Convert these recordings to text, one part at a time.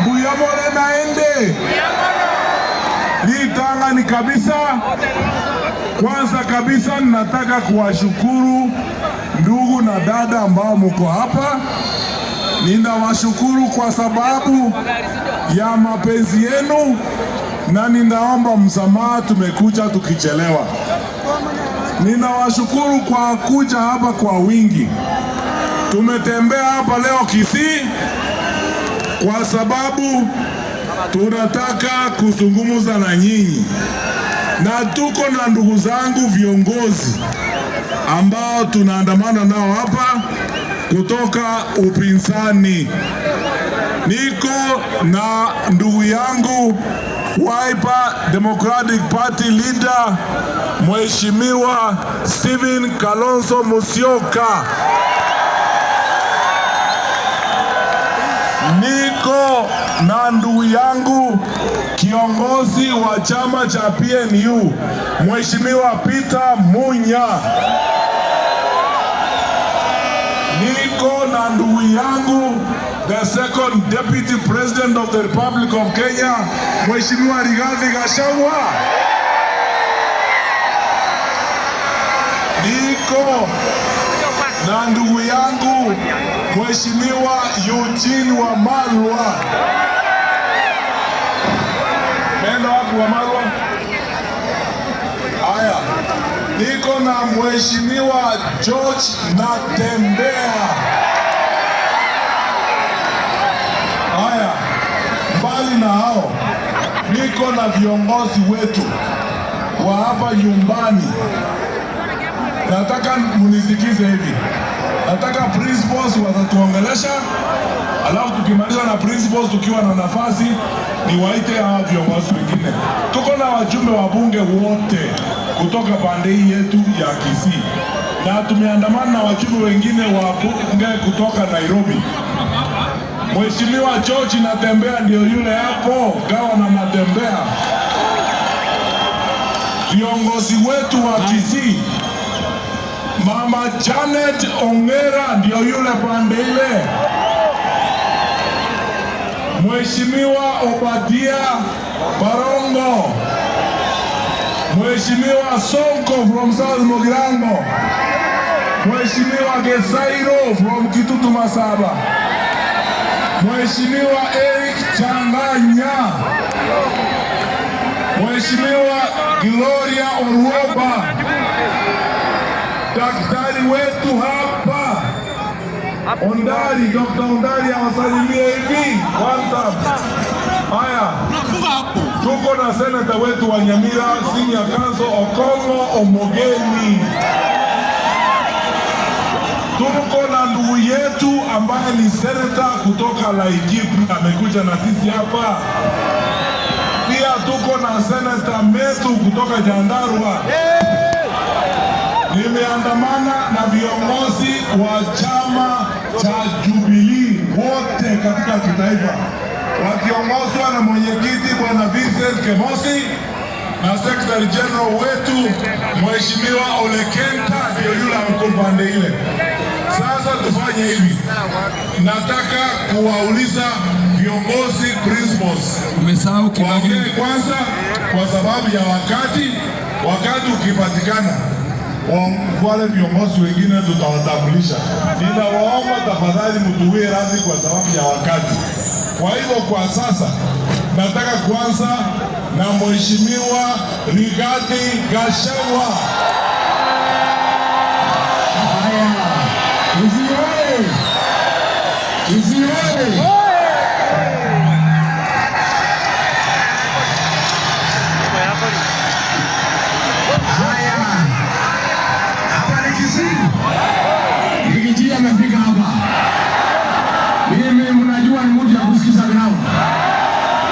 Buyamore naende. Litanga ni kabisa. Kwanza kabisa nataka kuwashukuru ndugu na dada ambao mko hapa. Ninawashukuru kwa sababu ya mapenzi yenu na ninaomba msamaha tumekuja tukichelewa. Ninawashukuru kwa kuja hapa kwa wingi. Tumetembea hapa leo Kisii kwa sababu tunataka kuzungumza na nyinyi, na tuko na ndugu zangu viongozi ambao tunaandamana nao hapa kutoka upinzani. Niko na ndugu yangu Wiper Democratic Party leader Mheshimiwa Stephen Kalonzo Musyoka. Niko na ndugu yangu kiongozi wa chama cha PNU Mheshimiwa Peter Munya. Niko na ndugu yangu the second deputy president of the Republic of Kenya Mheshimiwa Rigathi Gachagua. Niko na ndugu yangu Mheshimiwa Eugene Wamalwa. Mendo wapi Wamalwa? Haya. Niko na Mheshimiwa George Natembeya. Haya. Mbali na hao, niko na viongozi wetu wa hapa nyumbani. Nataka munisikize hivi. Nataka principals watatuongelesha, alafu tukimaliza na principals tukiwa na nafasi niwaite hawa viongozi wengine. Tuko na wajumbe wa bunge wote kutoka pande hii yetu ya Kisii, na tumeandamana na wajumbe wengine wa bunge kutoka Nairobi. Mheshimiwa George Natembeya ndio yule hapo, Gavana Natembeya. Viongozi wetu wa Kisii, Mama Janet Ongera ndio yule pande ile. Mheshimiwa Obadia Barongo. Mheshimiwa Sonko from South Mugirango. Mheshimiwa Gesairo from Kitutu Masaba. Mheshimiwa Eric Changanya. Mheshimiwa Gloria Orwoba. Daktari wetu hapa Ondari, Dr. Ondari awasalimie hivi kwanza. Haya, tuko na seneta wetu wa Nyamira Senior Council Okongo Omogeni. Tuko na ndugu yetu ambaye ni seneta kutoka Laikipia amekuja na sisi hapa. Pia tuko na seneta Metu kutoka Jandarua. Nimeandamana na viongozi wa chama cha Jubilee wote katika kitaifa, wakiongozwa na mwenyekiti Bwana Vincent Kemosi na Secretary General wetu Mheshimiwa Ole Kenta, ndio yule mkuu pande ile. Sasa tufanye hivi, nataka kuwauliza viongozi principals. Umesahau Kibaki kwanza kwa sababu ya wakati ukipatikana wale viongozi wengine tutawatambulisha. Ninawaomba tafadhali mtuwie radhi kwa sababu ya wakati. Kwa hivyo kwa sasa nataka kuanza na Mheshimiwa Rigathi Gachagua. haya Kiziwe Nikijia amefika hapa. Mimi mnajua ni muda ya kusikiza ground.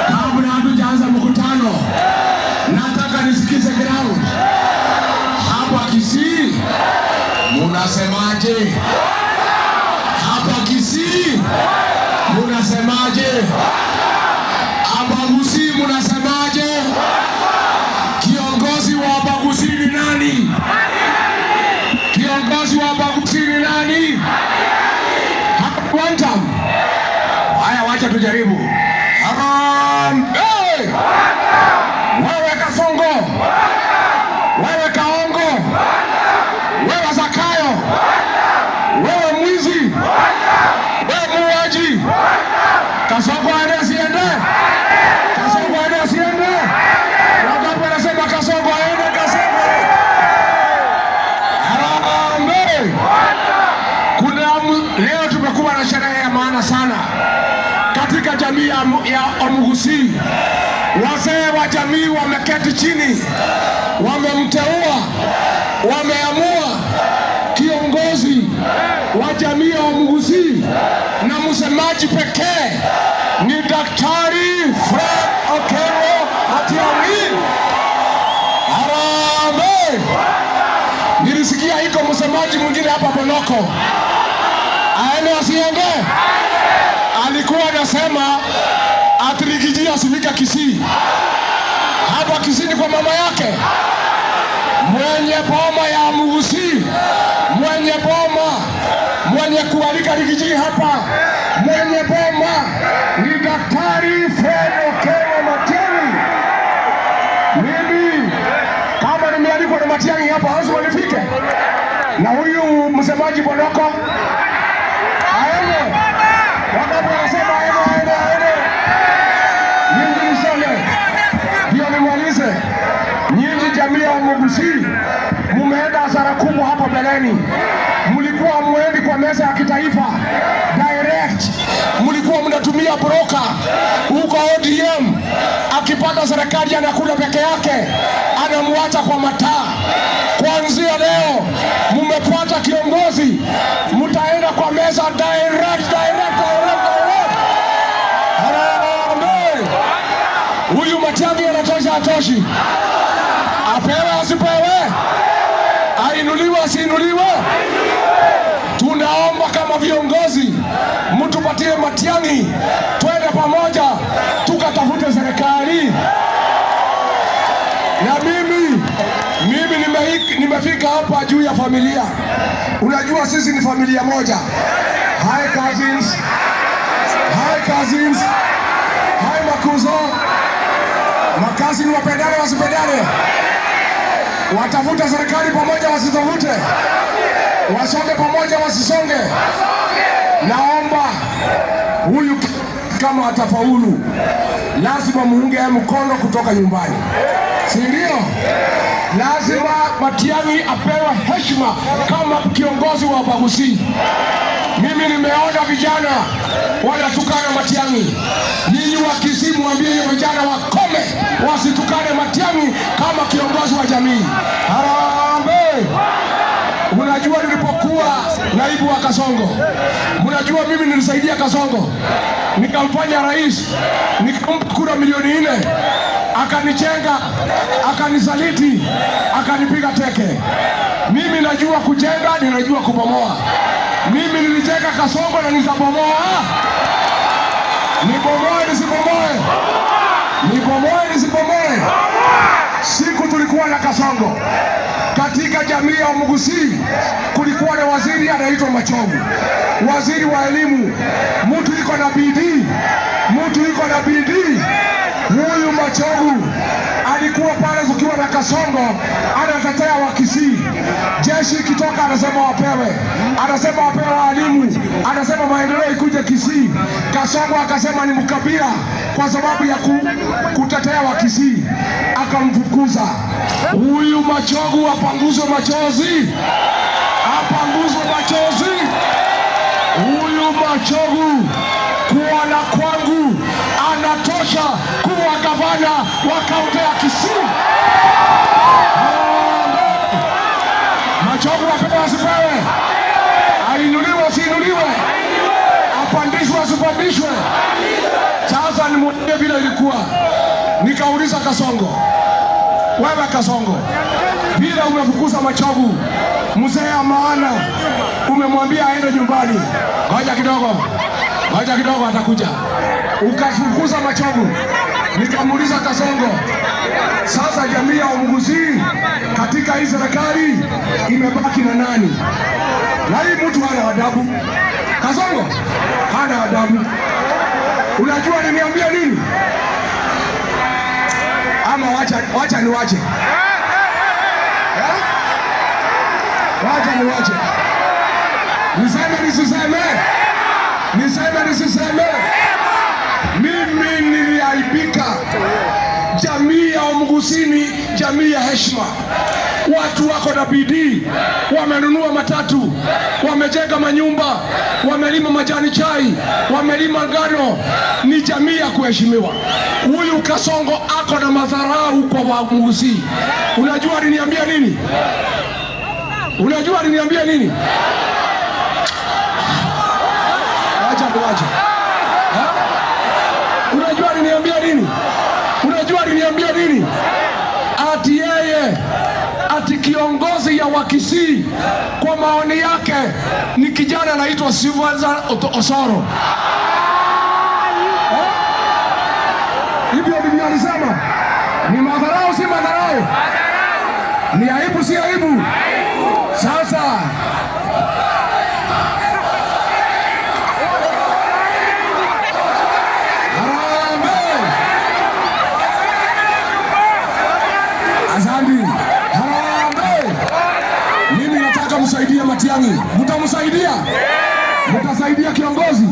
Kabla hatujaanza mkutano, nataka nisikize ground. Hapa Kisii munasemaje? Hapa Kisii munasemaje? Abaguzi munasemaje? Kiongozi wa Abaguzi ni nani? Kiongozi wa Abaguzi ni nani? Haya, wacha tujaribu. Hey! Wewe Kasongo, wewe Kaongo, wewe Zakayo, wewe mwizi, wewe muuaji, Kasongo aende asiende? Kasongo aende asiende? Wangapi wanasema Kasongo aende? Kasongo Harambee! Leo tumekuwa na sherehe ya maana sana katika jamii ya Omugusi. Wazee wa jamii wameketi chini, wamemteua, wameamua kiongozi wa jamii ya Omugusi, na msemaji pekee ni Daktari Fred Okello Matiang'i. Harambee! Nilisikia iko msemaji mwingine hapa Bonoko, aende asiende? Alikuwa anasema ati Rigiji asifika Kisii. Hapa Kisii ni kwa mama yake. Mwenye boma ya Omugusi, mwenye boma, mwenye kualika Rigiji hapa, mwenye boma ni Daktari Fred Okello Matiang'i. Mimi kama nimealikwa na Matiang'i hapa, lazima nifike. Na huyu msemaji Bonoko aende. Wangapi wanasema aende? Nyinyi niseme, ndio nimalize. Nyinyi jamii ya Omugusi mumeenda hasara kubwa hapo mbeleni. Mlikuwa muendi kwa meza ya kitaifa direct, mlikuwa mnatumia broker huko ODM. Akipata serikali anakula peke yake, anamwacha kwa mataa. Kuanzia leo mumepata kiongozi, mtaenda kwa meza direct. Harambee! Huyu Matiang'i anatosha atoshi? Apewe asipewe? Ainuliwe asiinuliwe? Tunaomba kama viongozi mtupatie Matiang'i, twende pamoja tukatafute serikali. Na mimi nimefika hapa juu ya familia. Unajua sisi ni familia moja. Hi cousins, hi makuzo. Makazini wapendane wasipendane? Watafute serikali pamoja wasitafute? Wasonge pamoja wasisonge? Naomba huyu kama atafaulu, lazima muunge mkono kutoka nyumbani, si ndio? Lazima Matiang'i apewe heshima kama kiongozi wa Omugusi. Mimi nimeona vijana wanatukana Matiang'i. Nyinyi wa Kisii mwambie hiyo vijana wakome, wasitukane Matiang'i kama kiongozi wa jamii. Harambee! Unajua nilipokuwa naibu wa Kasongo, mnajua mimi nilisaidia Kasongo, nikamfanya rais, nikampa kura milioni 4, akanichenga, akanisaliti, akanipiga teke. Mimi najua kujenga, ninajua kubomoa. Mimi nilijenga Kasongo na nitabomoa. Nibomoe nisibomoe? Nibomoe nisibomoe? Siku tulikuwa na Kasongo, katika jamii ya Omugusi kulikuwa na waziri anaitwa Machogu, waziri wa elimu. Mtu yuko na bidii. Huyu Machogu alikuwa pale kukiwa na Kasongo, anatetea wa Kisii. Jeshi ikitoka anasema wapewe, walimu, anasema maendeleo ikuje Kisii. Kasongo akasema ni mkabila kwa sababu ya kutetea wa Kisii, akamfukuza. Huyu Machogu apanguzwe machozi, Huyu Machogu kuona kwangu anatosha kuwa gavana wa kaunti ya Kisii. Machogu apewe asipewe? Ainuliwe asiinuliwe? Apandishwe asipandishwe? Sasa nimwambie vile ilikuwa. Nikauliza Kasongo, wewe Kasongo, vile umefukuza Machogu, mzee ya maana, umemwambia aende nyumbani, ngoja kidogo atakuja. Ukafukuza Machogu. Nikamuuliza Kasongo, sasa jamii ya Omugusi katika hii serikali imebaki na nani? Na hii mtu hana adabu. Kasongo hana adabu. Unajua niniambia nini? ama wacha niwache? Wacha niwache? Niseme nisiseme? Niseme nisiseme? Mimi niliaibika. Jamii ya Mgusini, jamii ya heshima. Watu wako na bidii, wamenunua matatu, wamejenga manyumba, wamelima majani chai, wamelima ngano. Ni jamii ya kuheshimiwa. Huyu Kasongo ako na madharau kwa Mgusii. Unajua aliniambia nini? Unajua aliniambia nini? Acha. Unajua aliniambia nini? Unajua aliniambia nini? Ati yeye, ati kiongozi ya Wakisii kwa maoni yake ni kijana anaitwa Silvanus Osoro. Hivyo ndivyo alisema. Ni madharau si madharau? Ni aibu si aibu? Sasa Harambee! Mimi nataka msaidie Matiang'i. Mtamsaidia? Mtasaidia kiongozi?